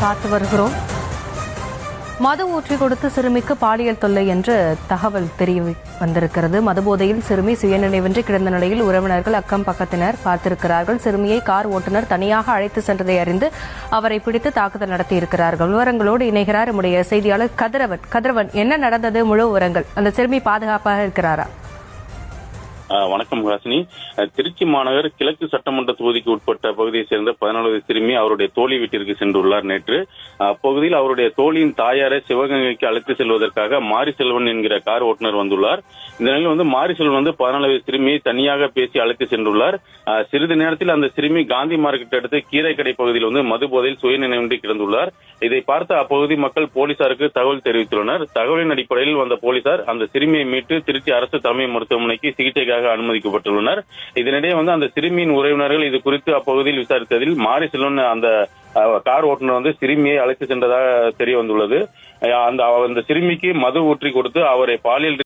பார்த்து வருகிறோம். மது ஊற்றி கொடுத்து சிறுமிக்கு பாலியல் தொல்லை என்று தகவல் தெரிய வந்திருக்கிறது. மதுபோதையில் சிறுமி சுயநினைவின்றி கிடந்த நிலையில் உறவினர்கள், அக்கம் பக்கத்தினர் பார்த்திருக்கிறார்கள். சிறுமியை கார் ஓட்டுநர் தனியாக அழைத்து சென்றதை அறிந்து அவரை பிடித்து தாக்குதல் நடத்தியிருக்கிறார்கள். விவரங்களோடு இணைகிறார் நம்முடைய செய்தியாளர் கதிரவன். கதிரவன், என்ன நடந்தது? முழு விவரங்கள். அந்த சிறுமி பாதுகாப்பாக இருக்கிறாரா? வணக்கம் ஹாசினி. திருச்சி மாநகர் கிழக்கு சட்டமன்ற தொகுதிக்கு உட்பட்ட பகுதியை சேர்ந்த 14 வயது சிறுமி அவருடைய தோழி வீட்டிற்கு சென்றுள்ளார். நேற்று அப்பகுதியில் அவருடைய தோழியின் தாயாரை சிவகங்கைக்கு அழைத்து செல்வதற்காக மாரி செல்வன் என்கிற கார் ஓட்டுநர் வந்துள்ளார். இந்த நிலையில் மாரி செல்வன் 14 வயது சிறுமியை தனியாக பேசி அழைத்து சென்றுள்ளார். சிறிது நேரத்தில் அந்த சிறுமி காந்தி மார்க்கெட் அடுத்து கீரைக்கடை பகுதியில் மது போதையில் சுயநினைவின்றி கிடந்துள்ளார். இதை பார்த்த அப்பகுதி மக்கள் போலீசாருக்கு தகவல் தெரிவித்துள்ளனர். தகவலின் அடிப்படையில் வந்த போலீசார் அந்த சிறுமியை மீட்டு திருச்சி அரசு தலைமை மருத்துவமனைக்கு சிகிச்சைக்காக அனுமதிக்கப்பட்டுள்ளனர். இதனிடையே அந்த சிறுமியின் உறவினர்கள் இது குறித்து அப்பகுதியில் விசாரித்ததில் மாரி செல்வன் அந்த கார் ஓட்டுநர் சிறுமியை அழைத்து சென்றதாக தெரிய வந்துள்ளது. அந்த சிறுமிக்கு மது ஊற்றி கொடுத்து அவரை பாலியல்